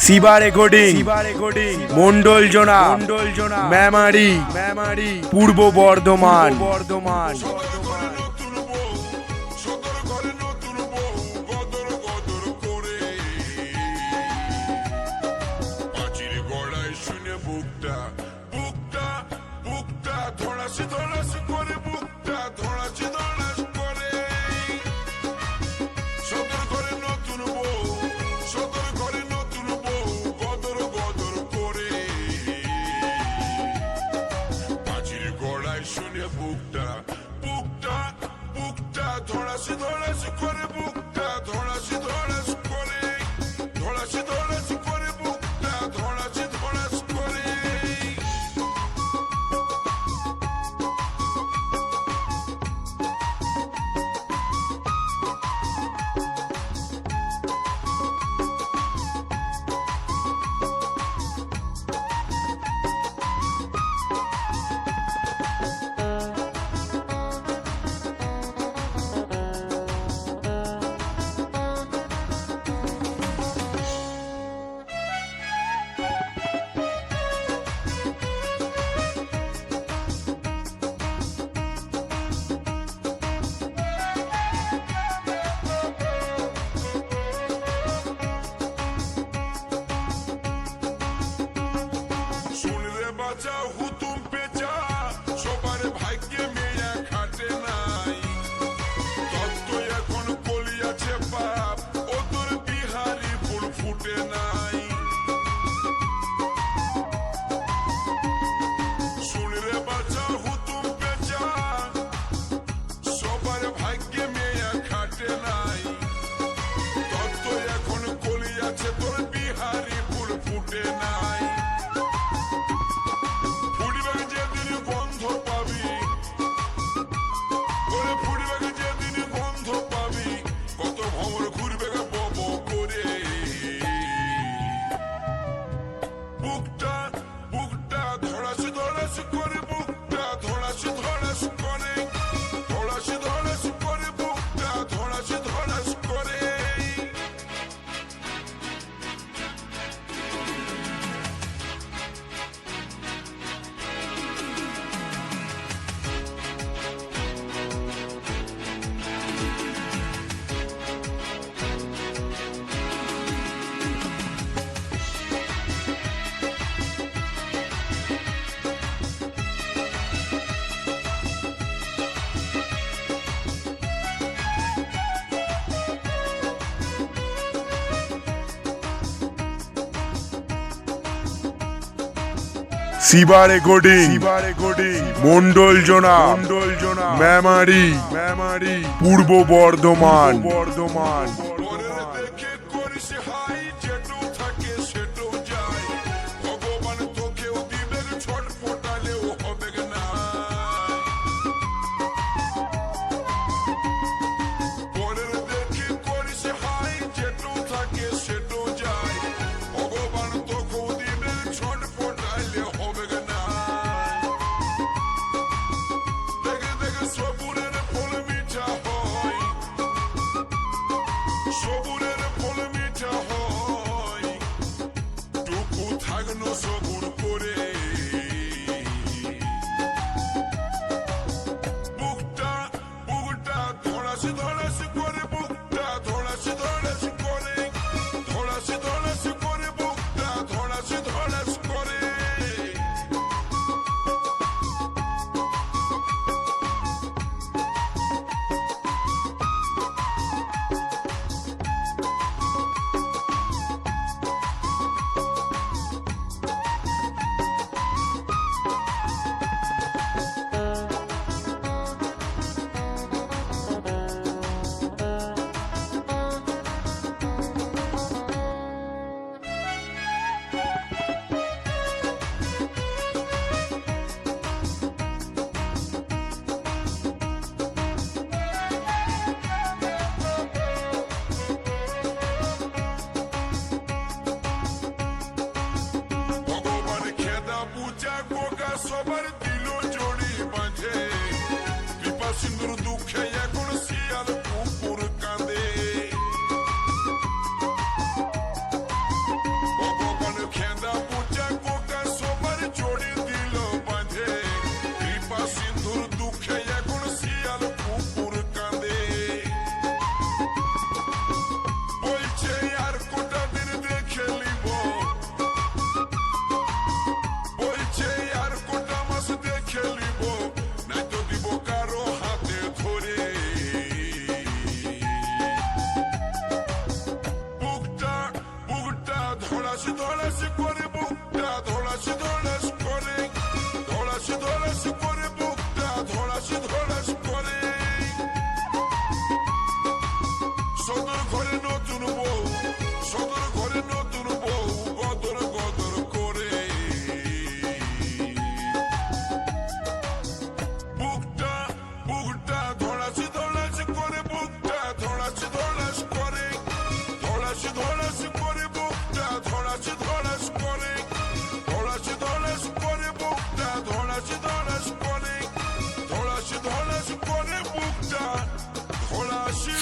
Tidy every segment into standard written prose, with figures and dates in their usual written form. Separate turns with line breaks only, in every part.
Shiba recording Mondal জোনা মেমারি পূর্ব Bardhaman. Shiba recording Mondal জোনা মেমারি পূর্ব Bardhaman.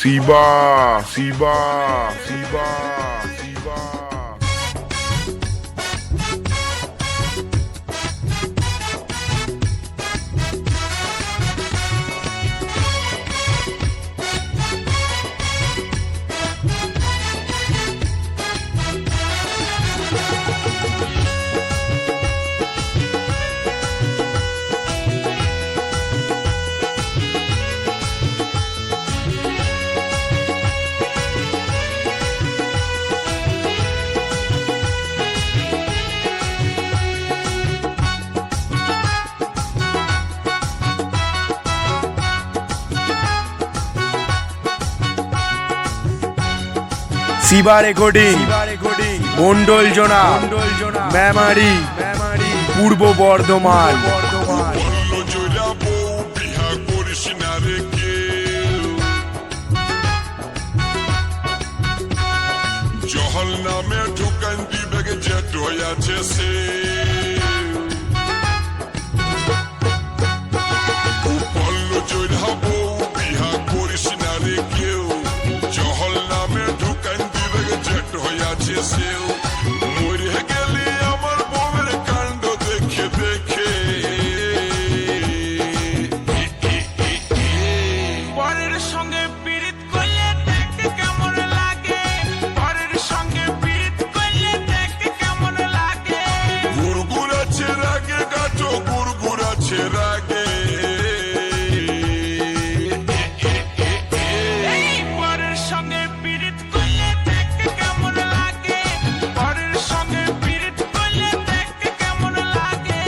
Shiba Shiba Shiba Shiba
Shiba recording Mondal জোনা মেমারি পূর্ব বর্ধমান।
জহল নামে ঢুকান দিবে jet হইয়াছে সে বলল জৈরাবো বিহা করিস না রে কেউ জহল নামে ঢুকান দিবে জেট হইয়াছে সেও মরে গেলি আমার বউয়ের কাণ্ড দেখে দেখে
পরের সঙ্গে পীড়িত করলে দেখতে কেমন লাগে, পরের সঙ্গে পীড়িত করলে দেখতে কেমন লাগে।
গুড়গুড়াছে রাগে গাছো গুড়গুড়াছে রাগে
এই পরের সঙ্গে পীড়িত করলে দেখতে কেমন লাগে, পরের সঙ্গে পীড়িত করলে দেখতে কেমন লাগে।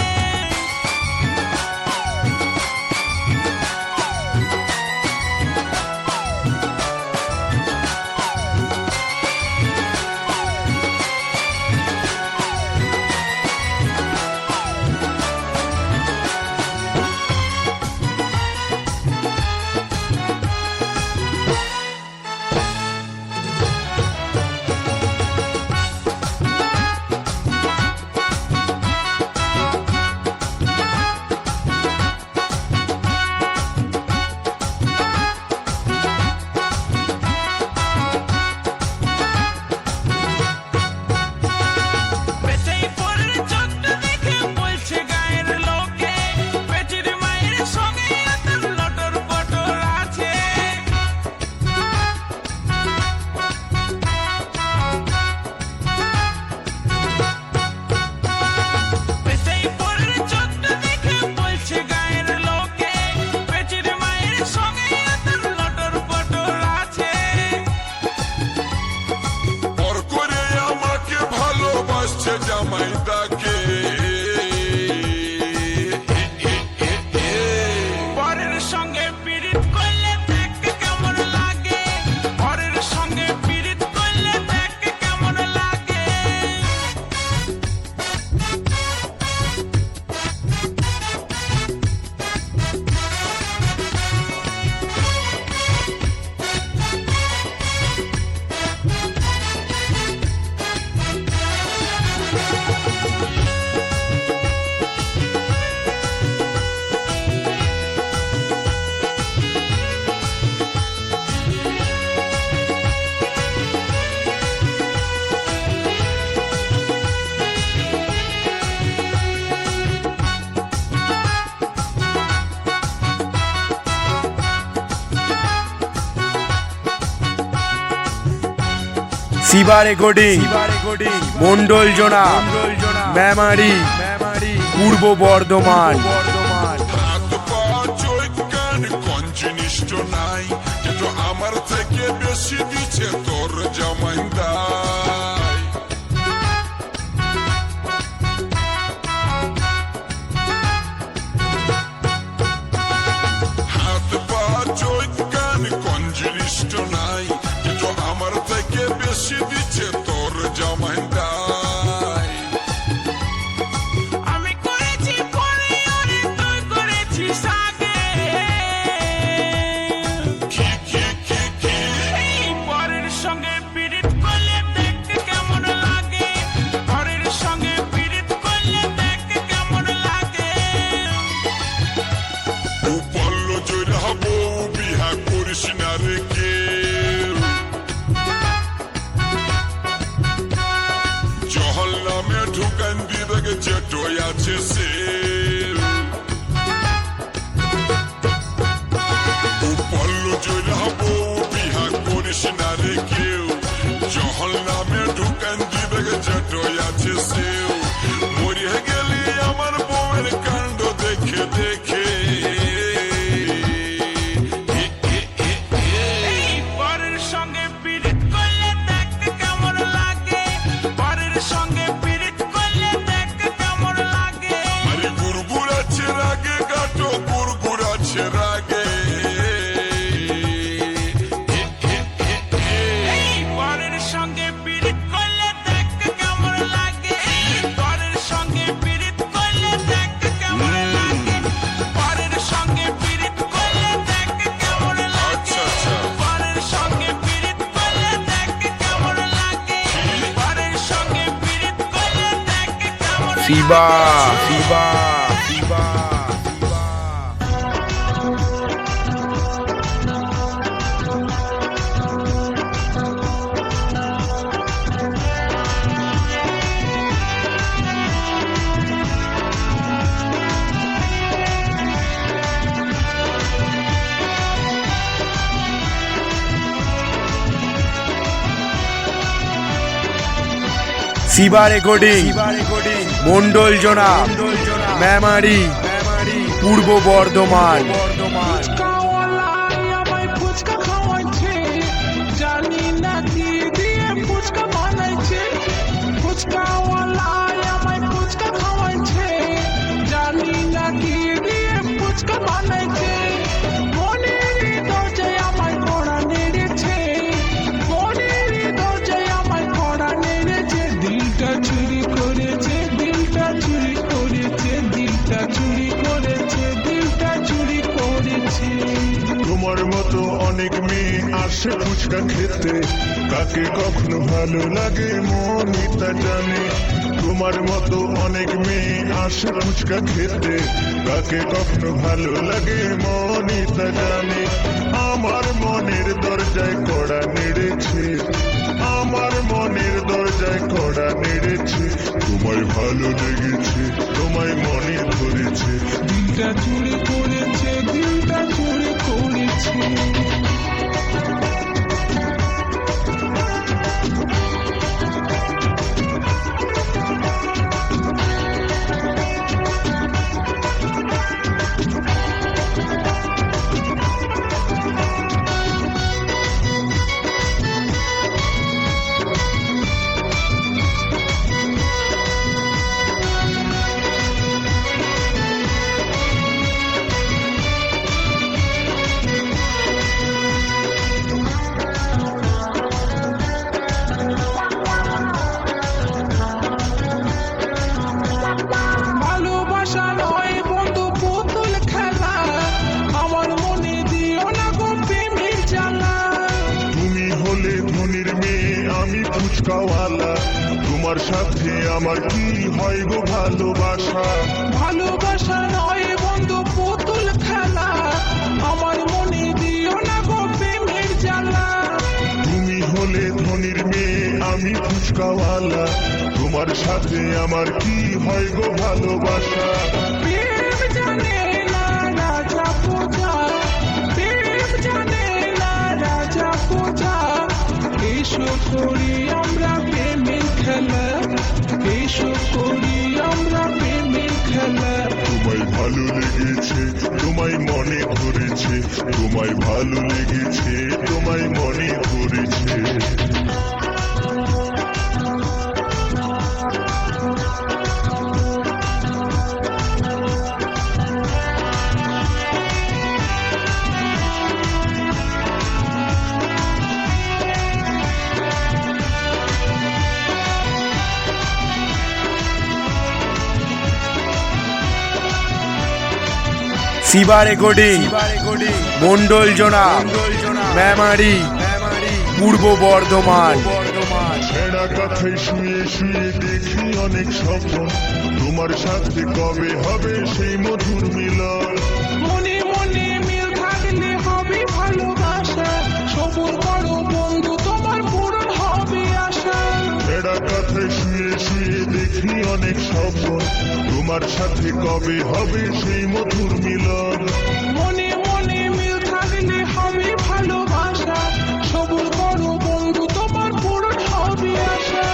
পেটেই পরের চোখটা দেখে বলছে গায়ের লোকে, পেটের মায়ের সঙ্গে তোর লটর পটর আছে। পেটেই পরের চোখটা দেখে বলছে গায়ের লোকে, পেটের মায়ের সঙ্গে তোর লটর পটর আছে।
পর করে আমাকে ভালোবাসছে জামাই তাকে
পরের সঙ্গে পীড়িত করলে দেখতে কেমন লাগে, পরের সঙ্গে পীড়িত করলে দেখতে কেমন লাগে।
শিবা রেকর্ডিং মন্ডল জোনা মেমারি পূর্ব বর্ধমান।
হাত পা চোখ কান কোন জিনিসটা নাই কিন্তু আমার থেকে বেশি দিচ্ছে তোর জামাইদাই হাত পা চোখ কান কোন জিনিসটা নাই কিন্তু আমার থেকে বেশি দিচ্ছে তোর জামাইদাই
আমি করেছি পরে ওরে তুই করেছিস আগে। এই পরের সঙ্গে পীড়িত করলে দেখতে কেমন লাগে, পরের সঙ্গে পীড়িত করলে দেখতে কেমন লাগে।
বলল জৈরাবো বিহা করিস না রে কেউ আছে সেল পল্লু জোড়া বউ বিহা করিস না রে কেউ জহল নামে ঢুকান দিবে জটই আছে সেও মরে গেলি আমার বউয়ের কাণ্ড দেখে দেখে
পরের সঙ্গে পীড়িত করলে দেখ কেমন লাগে পরের সঙ্গে পীড়িত করলে দেখ কেমন লাগে
আরে গুড়গুড় আছে রাগে কাটো গুড়গুড় আছে রাগে
পরের সঙ্গে পীড়িত করলে দেখ কেমন লাগে পরের সঙ্গে পীড়িত করলে দেখ কেমন লাগে পরের সঙ্গে পীড়িত করলে দেখ কেমন লাগে পরের সঙ্গে পীড়িত করলে দেখ কেমন লাগে পরের সঙ্গে পীড়িত করলে দেখ কেমন
শিবা শিবা শিবা শিবা রেকর্ডিং মন্ডল জোনা মেমারি পূর্ব বর্ধমান
ফুচকাওয়ালাই আমায় ফুচকা খাওয়াচ্ছে জানি না কি দিয়ে ফুচকা বানাইছে ফুচকাওয়ালাই আমায় ফুচকা খাওয়াচ্ছে জানি না কি দিয়ে ফুচকা বানাইছে মনের দরজায় আমায় কড়া নেড়েছে মনের দরজায় আমায় কড়া নেড়েছে দিলটা চুরি করেছে দিলটা চুরি করেছে দিলটা চুরি করেছে দিলটা চুরি করেছে
তোমার মতো অনেক মেয়ে আসে ফুচকা খেতে কাকে কখনো ভালো লাগে মনই তা জানে তোমার মতো অনেক মেয়ে আসে ফুচকা খেতে কাকে কখনো ভালো লাগে মনই তা জানে আমার মনের দরজায় কড়া নেড়েছে আমার মনের দরজায় কড়া নেড়েছে তোমায় ভালো লেগেছে তোমায় মনে ধরেছে
দিলটা চুরি করেছে দিলটা চুরি করেছে ভালোবাসা নয় বন্ধু পুতুল খেলা আমার মনে দিও না গো প্রেমের জ্বালা
তুমি হলে ধনির মেয়ে আমি ফুচকাওয়ালা তোমার সাথে আমার কি হয় গো ভালোবাসা
ভালোবাসা নয় বন্ধু পুতুল খেলা আমার মনে দিও না গো প্রেমের জ্বালা
তুমি হলে ধনির মেয়ে আমি ফুচকাওয়ালা তোমার সাথে আমার কি হয় গো ভালোবাসা
প্রেম জানে না রাজা পূজা প্রেম জানে না রাজা পূজা এসো করি আমরা প্রেমের খেলা এসো করি আমরা প্রেমের খেলা
তোমায় ভালো লেগেছে তোমায় মনে ধরেছে তোমায় ভালো লেগেছে তোমায় মনে ধরেছে
শিবা রেকর্ডিং মন্ডল জোনা মেমারি পূর্ব বর্ধমান
ছেঁড়া কাঁথায় শুয়ে শুয়ে দেখি অনেক স্বপ্ন তোমার সাথে কবে হবে সেই মধুর মিলন
মনে মনে মিল থাকলে হবে ভালোবাসা সবুর করো বন্ধু তোমার পূরণ হবে আশা
ছেঁড়া কাঁথায় শুয়ে শুয়ে দেখি অনেক স্বপ্ন স্বপ্ন তোমার সাথে কবে হবে সেই মধুর মিলন
মনে মনে মিল থাকলে হবে ভালোবাসা সবুর করো বন্ধু তোমার পূরণ হবে আশা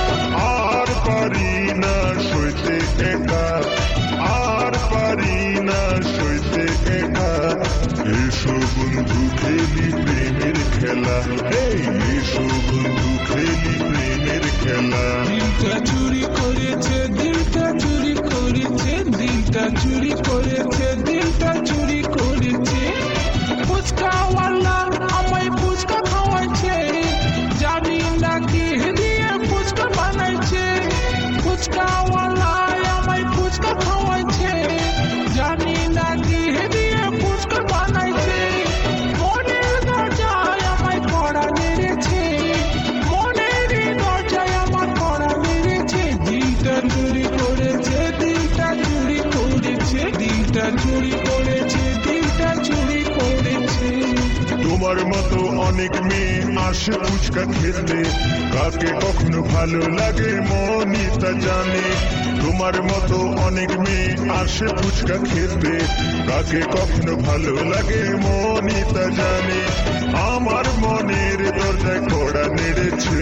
আর পারি না সইতে একা আর পারি না সইতে একা এসো বন্ধু খেলি প্রেমের খেলা এসো বন্ধু খেলি প্রেমের খেলা
দিলটা চুরি করেছে দিলটা চুরি করেছে দিলটা চুরি করেছে দিলটা চুরি করেছে ফুচকাওয়ালা আমায় ফুচকা খাওয়াচ্ছে জানি না কি দিয়ে ফুচকা বানাইছে ফুচকাওয়ালা আমায় ফুচকা খাওয়াচ্ছে জানি না কি দিয়ে ফুচকা বানাইছে মনের দরজায় আমায় কড়া নেড়েছে মনের দরজায় আমার কড়া নেড়েছে দিলটা চুরি করেছে দিলটা চুরি করেছে দিলটা চুরি করেছে দিলটা চুরি করেছে
তোমার মতো অনেক মেয়ে আসে ফুচকা খেতে কাকে কখনো ভালো লাগে মনই তা জানে তোমার মতো অনেক মেয়ে আসে ফুচকা খেতে কাকে কখনো ভালো লাগে মনই তা জানে আমার মনের দরজায় কড়া নেড়েছে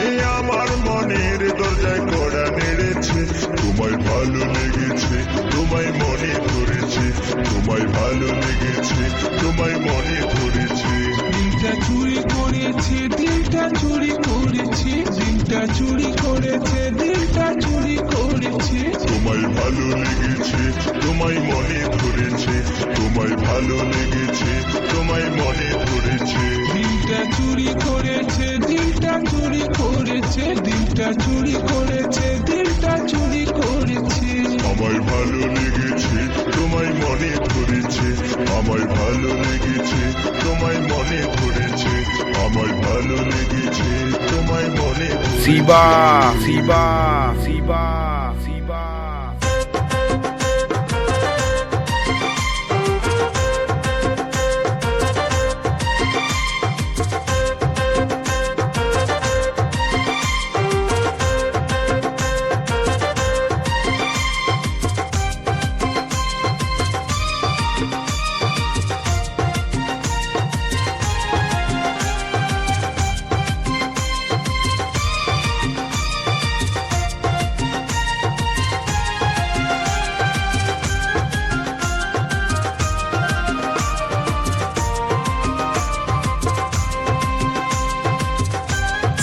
এই আমার মনের দরজায় কড়া নেড়েছে তোমায় ভালো লেগেছে তোমায় মনে ধরেছে তোমায় ভালো লেগেছে তোমায় মনে ধরেছে
দিলটা চুরি করেছে দিলটা চুরি করেছে দিলটা চুরি করেছে দিলটা চুরি করেছে
তোমায় ভালো লেগেছে তোমায় মনে ধরেছে তোমায় ভালো লেগেছে তোমায় মনে ধরেছে
দিলটা চুরি করেছে দিলটা চুরি করেছে দিলটা চুরি করেছে দিলটা চুরি করেছে
আমায় ভালো লেগেছে তোমায় মনে ধরেছে আমায় ভালো লেগেছে তোমায় মনে ধরেছে আমায় ভালো লেগেছে তোমায় মনে ধরেছে
শিবা শিবা শিবা শিবা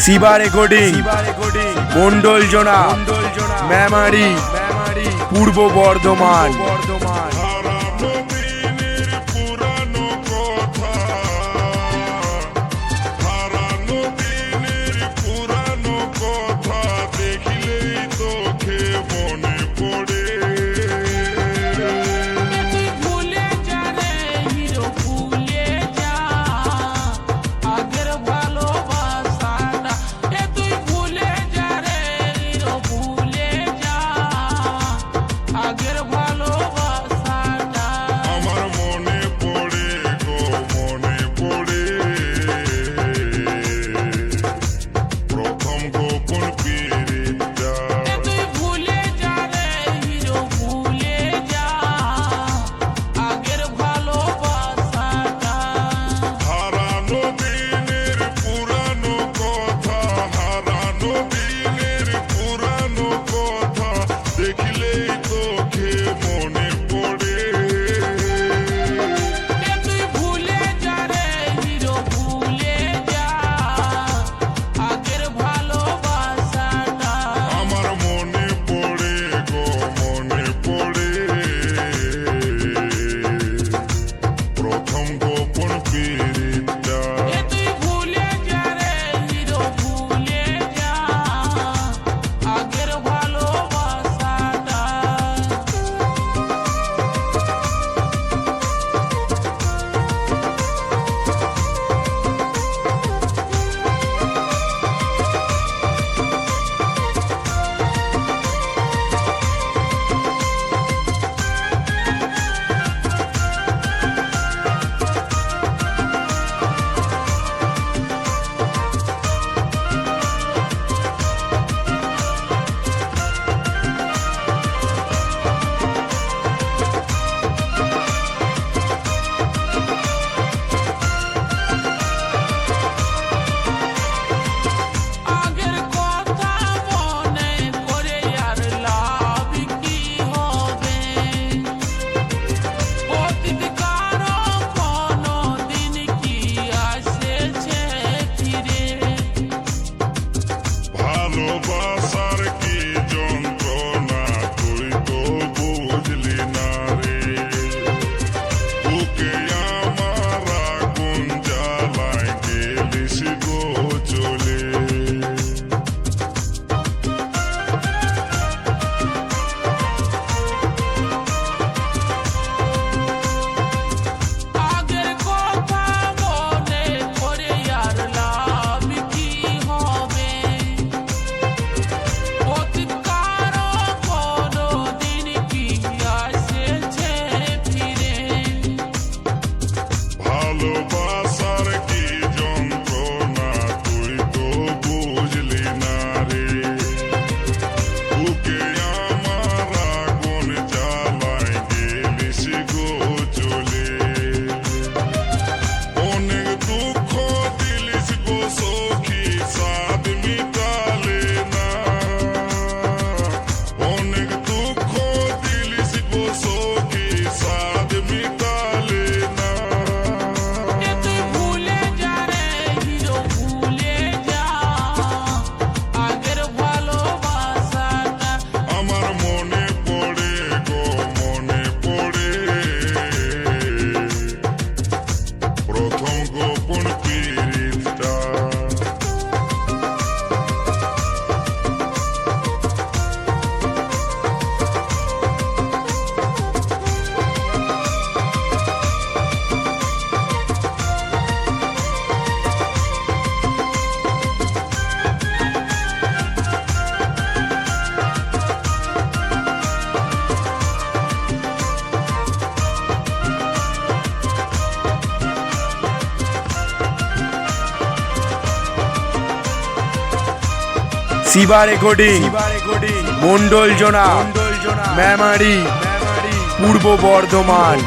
শিবা রেকর্ডিং মন্ডল জোনা মেমারি পূর্ব বর্ধমান
হারানো দিনের পুরানো কথা হারানো দিনের পুরানো কথা দেখিলেই তোকে মনে পড়ে
তুই ভুলে যা রে হিরো ভুলে যা আগের ভালোবাসাটা তুই ভুলে যা রে হিরো ভুলে যা আগের ভালোবাসা
প্রথম গোপন পীড়িতটা।
শিবা রেকর্ডিং মন্ডল জোনা মেমারি পূর্ব বর্ধমান।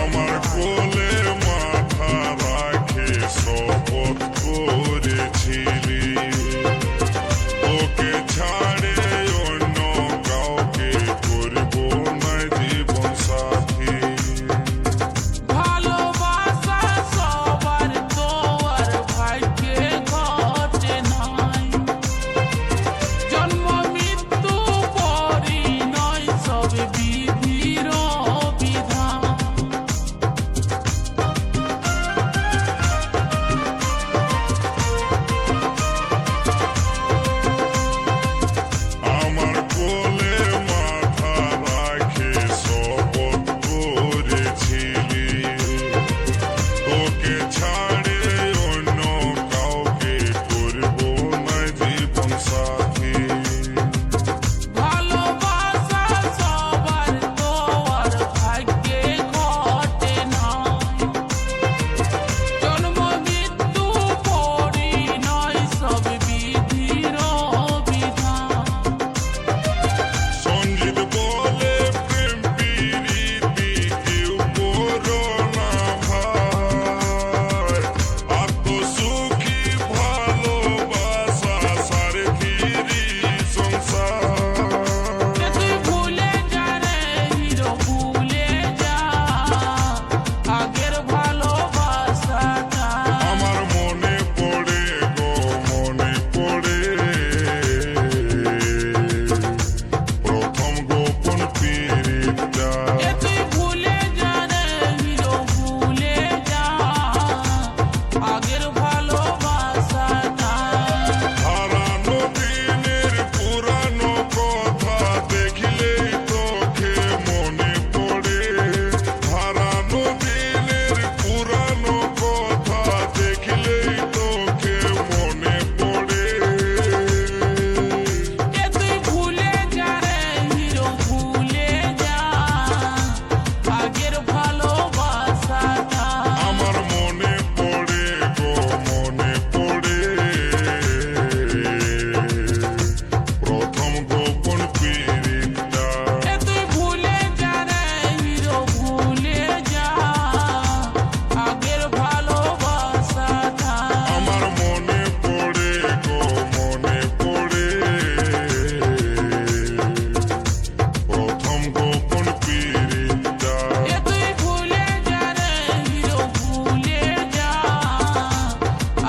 আমার কোলে মাথা রাখে শপথ করেছিলি, ওকে ছাড়ে অন্য কাউকে করব না জীবন সাথী।
ভালোবাসা সবার তো আর ভাগ্যে ঘটে নাই, জন্ম মৃত্যু পরিণয় সব বিধির বিধান।
আমার কোলে মাথা রাখে শপথ করেছিলি, তোকে ছাড়ে অন্য কাউকে করব না জীবন সাথী।
ভালোবাসা সবার তো আর ভাগ্যে ঘটে নাই, জন্ম মৃত্যু পরিণয় সব বিধির বিধান।
সঞ্জিত বলে প্রেম প্রীতি কেউ করো না ভাই, আত্মসুখী ভালোবাসা সারথিরি সংসার।
তুই ভুলে যা রে হিরো, ভুলে যা আগের ভালোবাসাটা।
আমার মনে পড়ে গো মনে পড়ে প্রথম গোপন পীড়িতটা।
তুই ভুলে যা রে হিরো, ভুলে যা আগের ভালোবাসাটা।
হারানো দিনের পুরানো কথা দেখলেই তোকে মনে পড়ে, হারানো দিনের পুরানো কথা দেখলেই তোকে মনে পড়ে।
তুই ভুলে যা রে হিরো, ভুলে যা আগের ভালোবাসাটা।
আমার মনে পড়ে গো মনে পড়ে প্রথম গোপন পীড়িতটা।
তুই ভুলে যা রে হিরো, ভুলে যা আগের ভালোবাসাটা।
আমার মনে পড়ে গো মনে পড়ে প্রথম গোপন পীড়িতটা।
তুই ভুলে যা রে হিরো, ভুলে যা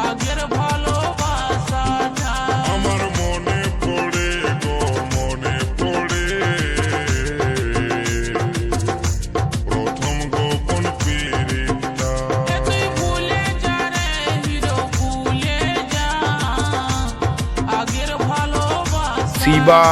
আগের ভালোবাসাটা।
আমার মনে পড়ে গো মনে পড়ে প্রথম গোপন পীড়িতটা।
তুই ভুলে যা রে হিরো, ভুলে যা আগের ভালোবাসা।
শিবা